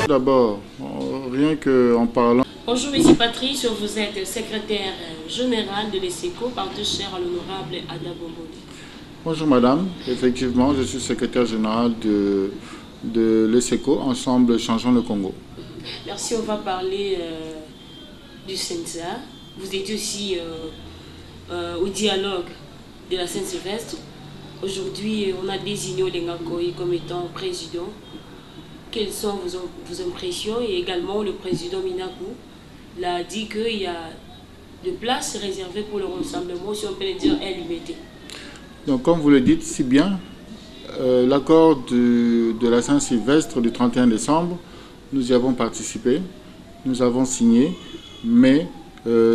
D'abord, rien qu'en parlant... Bonjour, Monsieur Patrice, vous êtes secrétaire général de l'ESECO, partout cher à l'honorable Ada Bomboli. Bonjour madame, effectivement, je suis secrétaire général de l'ESECO, Ensemble Changeons le Congo. Merci, on va parler du Sensa. Vous étiez aussi au dialogue de la Saint-Sylvestre. Aujourd'hui, on a désigné Olenga Nkoy comme étant président. Quelles sont vos impressions? Et également, le président Minakou l'a dit qu'il y a de places réservées pour le rassemblement, si on peut le dire, LUBT. Donc, comme vous le dites si bien, l'accord de la Saint-Sylvestre du 31 décembre, nous y avons participé, nous avons signé, mais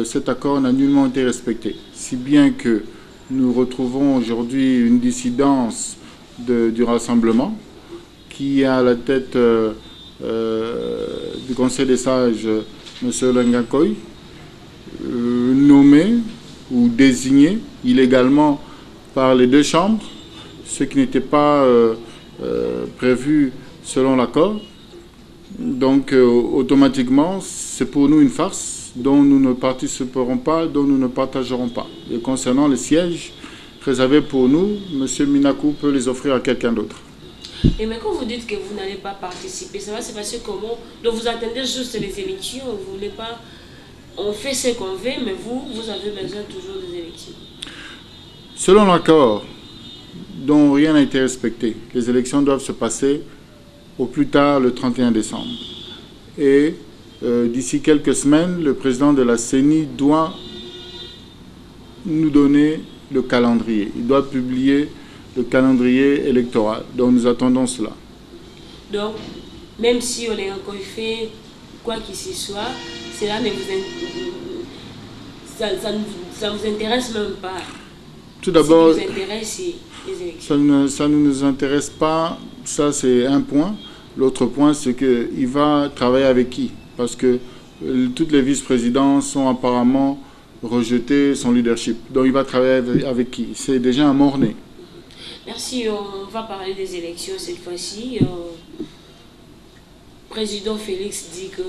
cet accord n'a nullement été respecté. Si bien que nous retrouvons aujourd'hui une dissidence du rassemblement, qui est à la tête du Conseil des sages, M. Olenga Nkoy, nommé ou désigné illégalement par les deux chambres, ce qui n'était pas prévu selon l'accord. Donc automatiquement, c'est pour nous une farce dont nous ne participerons pas, dont nous ne partagerons pas. Et concernant les sièges réservés pour nous, M. Minakou peut les offrir à quelqu'un d'autre. Et mais quand vous dites que vous n'allez pas participer, ça va se passer comment? Donc vous attendez juste les élections, vous voulez pas... On fait ce qu'on veut, mais vous avez besoin toujours des élections. Selon l'accord, dont rien n'a été respecté, les élections doivent se passer au plus tard le 31 décembre. Et d'ici quelques semaines, le président de la CENI doit nous donner le calendrier. Il doit publier le calendrier électoral. Donc nous attendons cela. Donc, même si on est encore fait quoi qu'il se soit, cela ne ça vous intéresse même pas. Tout d'abord, ce qui vous intéresse, c'est les élections. Ça ne nous intéresse pas. Ça, c'est un point. L'autre point, c'est qu'il va travailler avec qui? Parce que toutes les vice-présidents sont apparemment rejetés son leadership. Donc il va travailler avec qui? C'est déjà un mort-né. Merci. On va parler des élections cette fois-ci. Président Félix dit que,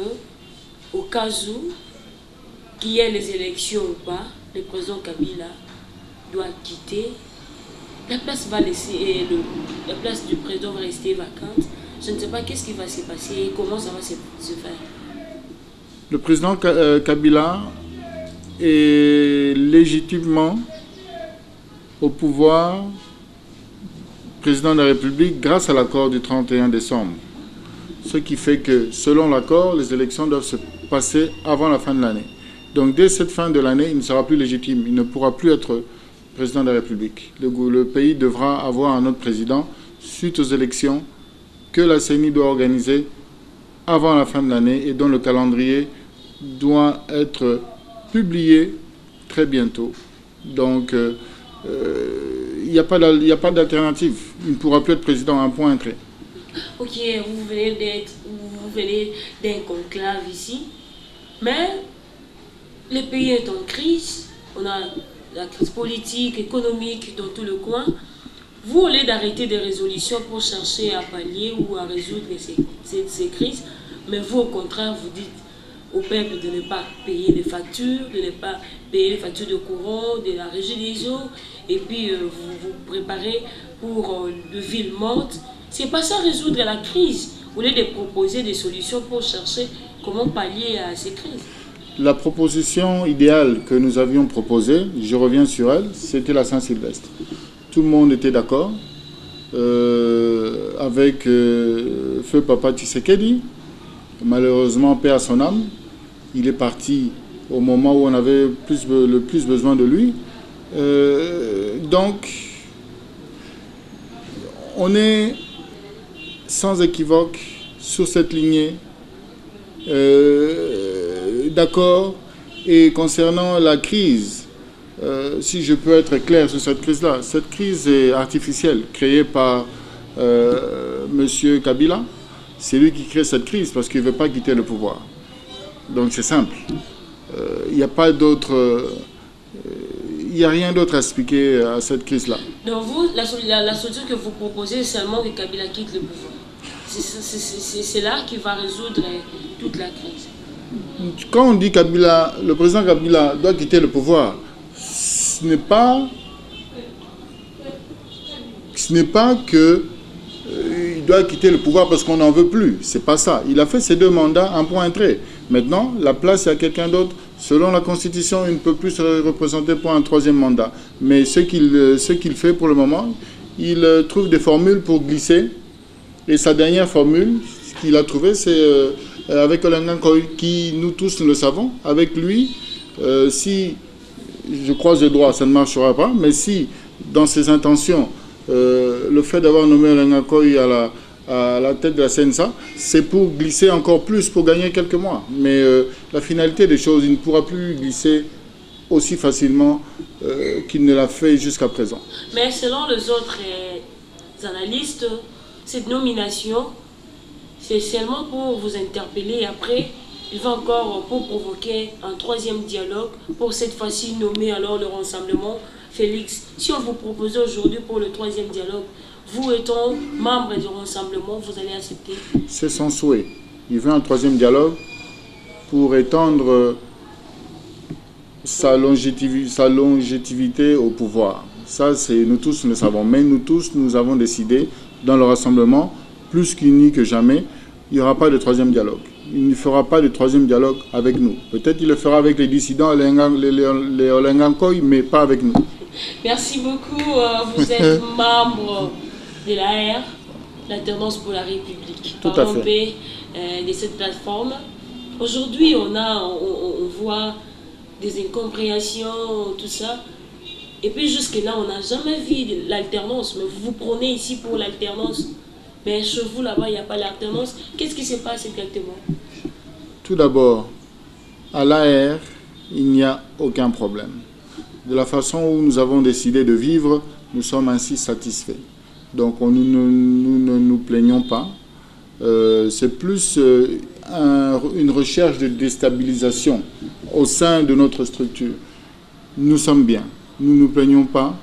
au cas où qu'il y ait les élections ou pas, le président Kabila doit quitter. La place va laisser, la place du président va rester vacante. Je ne sais pas qu'est-ce qui va se passer et comment ça va se faire. Le président Kabila est légitimement au pouvoir président de la République grâce à l'accord du 31 décembre. Ce qui fait que, selon l'accord, les élections doivent se passer avant la fin de l'année. Donc, dès cette fin de l'année, il ne sera plus légitime. Il ne pourra plus être président de la République. Le pays devra avoir un autre président suite aux élections que la CENI doit organiser avant la fin de l'année et dont le calendrier doit être publié très bientôt. Donc, il n'y a pas d'alternative. Il ne pourra plus être président à un point trait. Ok, vous venez d'un conclave ici, mais le pays est en crise. On a la crise politique, économique dans tout le coin. Vous, au lieu d'arrêter des résolutions pour chercher à pallier ou à résoudre ces crises, mais vous, au contraire, vous dites au peuple de ne pas payer les factures, de ne pas payer les factures de courant, de la régie des eaux, et puis vous vous préparez pour de villes mortes. C'est pas ça résoudre la crise, au lieu de proposer des solutions pour chercher comment pallier à ces crises. La proposition idéale que nous avions proposée, je reviens sur elle, c'était la Saint-Sylvestre. Tout le monde était d'accord avec Feu Papa Tshisekedi. Malheureusement, paix à son âme. Il est parti au moment où on avait le plus besoin de lui. Donc, on est sans équivoque sur cette lignée d'accord. Et concernant la crise, si je peux être clair sur cette crise est artificielle, créée par M. Kabila. C'est lui qui crée cette crise parce qu'il ne veut pas quitter le pouvoir. Donc c'est simple. Il n'y a pas d'autre... Il n'y a rien d'autre à expliquer à cette crise-là. Donc vous, la solution que vous proposez, c'est seulement que Kabila quitte le pouvoir. c'est là qui va résoudre toute la crise. Quand on dit Kabila, le président Kabila doit quitter le pouvoir, ce n'est pas que il doit quitter le pouvoir parce qu'on n'en veut plus. C'est pas ça. Il a fait ses 2 mandats, un point entrée. Maintenant, la place est à quelqu'un d'autre. Selon la Constitution, il ne peut plus se représenter pour un 3e mandat. Mais ce qu'il fait pour le moment, il trouve des formules pour glisser. Et sa dernière formule, ce qu'il a trouvé, c'est avec Olenga Nkoy, qui nous tous nous le savons. Avec lui, si je croise les doigts, ça ne marchera pas. Mais si, dans ses intentions, le fait d'avoir nommé Olenga Nkoy à la tête de la CNSA, c'est pour glisser encore plus, pour gagner quelques mois. Mais la finalité des choses, il ne pourra plus glisser aussi facilement qu'il ne l'a fait jusqu'à présent. Mais selon les autres analystes, cette nomination, c'est seulement pour vous interpeller. Après, il va encore pour provoquer un 3e dialogue, pour cette fois-ci nommer alors le rassemblement. Félix, si on vous propose aujourd'hui pour le 3e dialogue, vous étant membre du rassemblement, vous allez accepter? C'est son souhait. Il veut un 3e dialogue pour étendre sa longévité au pouvoir. Ça, nous tous nous le savons. Mais nous tous, nous avons décidé, dans le rassemblement, plus qu'unis que jamais, il n'y aura pas de 3e dialogue. Il ne fera pas de 3e dialogue avec nous. Peut-être qu'il le fera avec les dissidents, les Olenga Nkoy, mais pas avec nous. Merci beaucoup. Vous êtes membre de l'AR, l'Alternance pour la République. Tout à fait. De cette plateforme. Aujourd'hui, on voit des incompréhensions, tout ça. Et puis jusque-là, on n'a jamais vu l'alternance. Mais vous prenez ici pour l'alternance. Mais chez vous, là-bas, il n'y a pas l'alternance. Qu'est-ce qui se passe exactement? Tout d'abord, à l'AR, il n'y a aucun problème. De la façon où nous avons décidé de vivre, nous sommes ainsi satisfaits. Donc nous ne nous plaignons pas. C'est plus une recherche de déstabilisation au sein de notre structure. Nous sommes bien. Nous ne nous plaignons pas.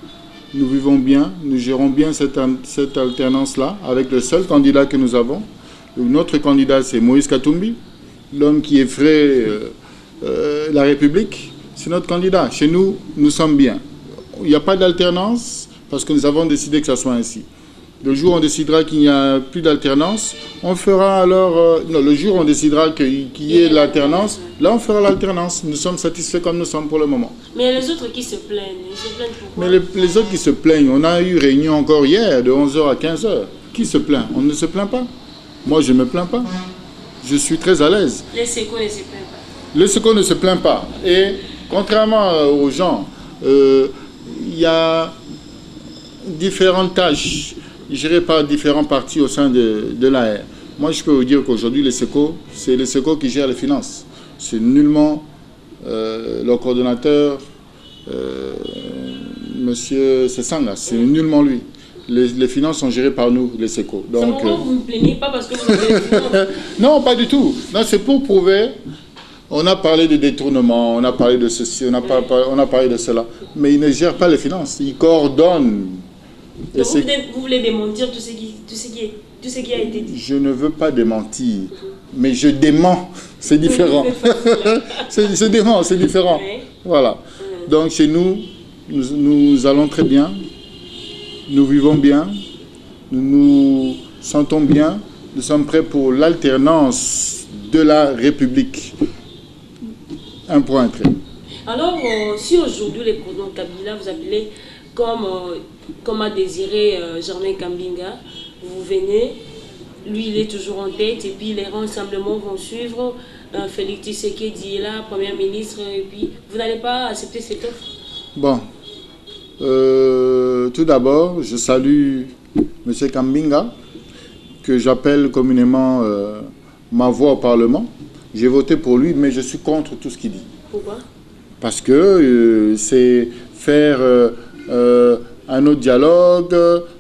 Nous vivons bien. Nous gérons bien cette alternance-là avec le seul candidat que nous avons. Notre candidat, c'est Moïse Katumbi, l'homme qui effraie la République. C'est notre candidat. Chez nous, nous sommes bien. Il n'y a pas d'alternance parce que nous avons décidé que ça soit ainsi. Le jour où on décidera qu'il n'y a plus d'alternance, on fera alors... non, le jour où on décidera qu'il y ait de l'alternance, là on fera l'alternance. Nous sommes satisfaits comme nous sommes pour le moment. Mais les autres qui se plaignent, ils se plaignent pourquoi? Mais les autres qui se plaignent, on a eu réunion encore hier de 11h à 15h. Qui se plaint? On ne se plaint pas. Moi, je ne me plains pas. Je suis très à l'aise. Les SECO ne se plaignent pas. Les SECO ne se plaint pas. Et contrairement aux gens, il y a différentes tâches gérées par différents partis au sein de l'AR. Moi, je peux vous dire qu'aujourd'hui, les SECO, c'est les SECO qui gèrent les finances. C'est nullement leur coordonnateur, Monsieur Sessanga. C'est nullement lui. Les finances sont gérées par nous, les SECO. Donc, vous ne plaignez pas parce que vous avez les finances? Non, pas du tout. Non, c'est pour prouver. On a parlé de détournement, on a parlé de ceci, on a parlé de cela. Mais ils ne gèrent pas les finances. Ils coordonnent. Donc vous voulez démentir tout ce qui a été dit? Je ne veux pas démentir, mais je dément. C'est différent. C'est dément, c'est différent. Oui. Voilà. Donc chez nous, nous allons très bien. Nous vivons bien. Nous nous sentons bien. Nous sommes prêts pour l'alternance de la République. Un point très. Alors, si aujourd'hui les présidents Kabila vous appelez comme a désiré Germain Kambinga, vous venez, lui il est toujours en tête, et puis les rassemblements vont suivre, Félix Tshisekedi est là, Premier ministre, et puis vous n'allez pas accepter cette offre? Bon, tout d'abord, je salue M. Kambinga, que j'appelle communément ma voix au Parlement. J'ai voté pour lui, mais je suis contre tout ce qu'il dit. Pourquoi? Parce que c'est faire un autre dialogue,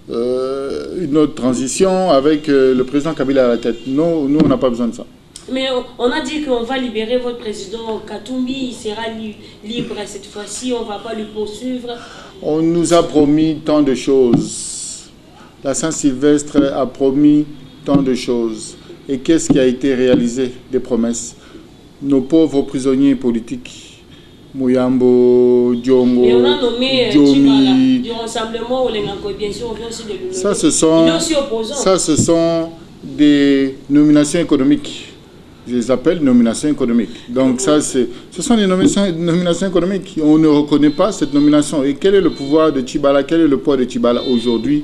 une autre transition avec le président Kabila à la tête. Non, nous, on n'a pas besoin de ça. Mais on a dit qu'on va libérer votre président Katumbi, il sera libre cette fois-ci, on ne va pas lui poursuivre. On nous a promis tant de choses. La Saint-Sylvestre a promis tant de choses. Et qu'est-ce qui a été réalisé des promesses? Nos pauvres prisonniers politiques, Mouyambo, Diongo, et on a nommé Diomi, du rassemblement au Lenganko, bien sûr, on vient aussi de le nommer. Ça, ce sont des nominations économiques. Je les appelle nominations économiques. Donc ça, ce sont des nominations économiques. On ne reconnaît pas cette nomination. Et quel est le pouvoir de Tchibala? Quel est le poids de Tchibala aujourd'hui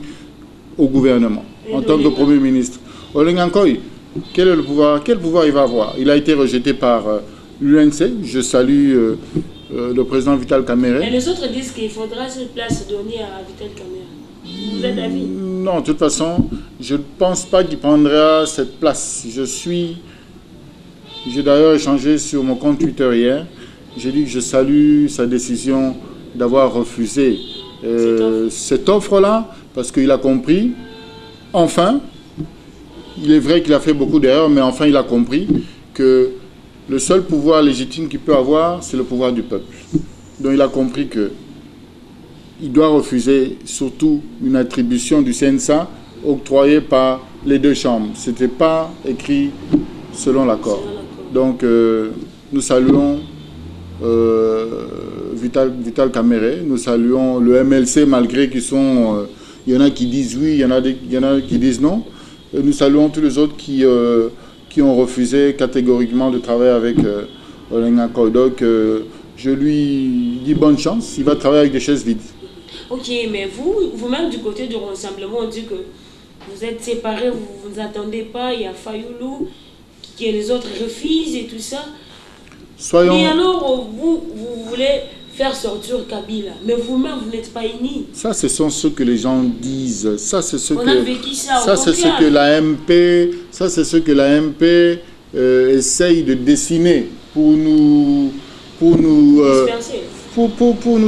au gouvernement, en tant que Premier ministre? Olengankoy, quel est le pouvoir? Quel pouvoir il va avoir? Il a été rejeté par l'UNC. Je salue le président Vital Kamerhe. Et les autres disent qu'il faudra cette place donnée à Vital Kamerhe. Vous êtes d'avis? Non, de toute façon, je ne pense pas qu'il prendra cette place. J'ai d'ailleurs échangé sur mon compte Twitter hier. J'ai dit que je salue sa décision d'avoir refusé cette offre-là, parce qu'il a compris, enfin, il est vrai qu'il a fait beaucoup d'erreurs, mais enfin il a compris que le seul pouvoir légitime qu'il peut avoir, c'est le pouvoir du peuple. Donc il a compris qu'il doit refuser surtout une attribution du CNSA octroyée par les deux chambres. Ce n'était pas écrit selon l'accord. Donc, nous saluons Vital Kamerhe, nous saluons le MLC, malgré qu'ils sont... il y en a qui disent oui, il y en a qui disent non. Et nous saluons tous les autres qui ont refusé catégoriquement de travailler avec Olengankoy. Donc, je lui dis bonne chance, il va travailler avec des chaises vides. Ok, mais vous-même du côté du rassemblement, on dit que vous êtes séparés, vous ne vous attendez pas, il y a Fayoulou, que les autres refusent et tout ça. Mais alors, vous voulez faire sortir Kabila, mais vous-même, vous n'êtes pas unis. Ça, ce sont ce que les gens disent. Ça, c'est ce c'est ce que la MP essaye de dessiner pour nous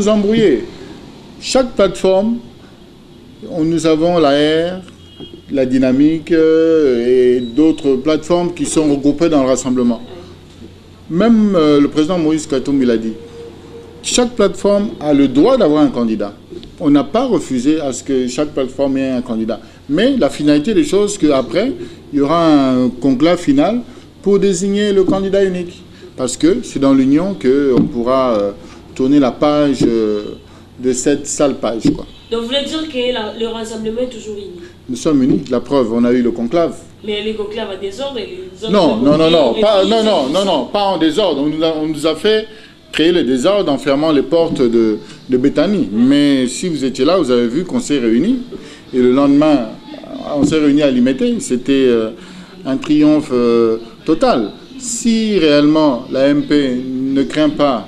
embrouiller. Chaque plateforme, nous avons la R, la Dynamique et d'autres plateformes qui sont regroupées dans le rassemblement. Même le président Moïse Katumbi l'a dit. Chaque plateforme a le droit d'avoir un candidat. On n'a pas refusé à ce que chaque plateforme ait un candidat. Mais la finalité des choses, c'est qu'après, il y aura un conclave final pour désigner le candidat unique. Parce que c'est dans l'union qu'on pourra tourner la page de cette sale page, quoi. Donc vous voulez dire que le rassemblement est toujours uni? Nous sommes unis. La preuve, on a eu le conclave. Mais le conclave a désordre et les autres... Non, pas en désordre. On nous a fait créer le désordre en fermant les portes de Béthanie. Mais si vous étiez là, vous avez vu qu'on s'est réunis. Et le lendemain, on s'est réunis à Limete. C'était un triomphe total. Si réellement la MP ne craint pas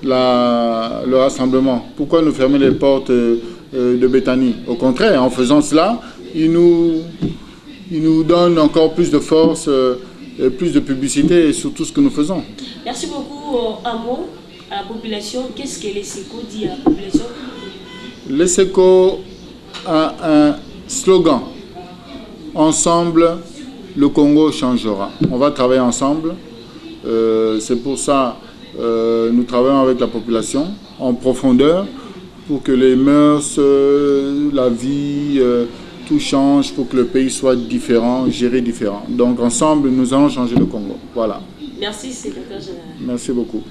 le rassemblement, pourquoi nous fermer les portes de Béthanie? Au contraire, en faisant cela, il nous donne encore plus de force, plus de publicité sur tout ce que nous faisons. Merci beaucoup. Un mot à la population. Qu'est-ce que l'ESECO dit à la population? L'ESECO a un slogan. Ensemble, le Congo changera. On va travailler ensemble. C'est pour ça que nous travaillons avec la population en profondeur pour que les mœurs, la vie, tout change, pour que le pays soit différent, géré différent. Donc ensemble, nous allons changer le Congo. Voilà. Merci, secrétaire général. Merci beaucoup.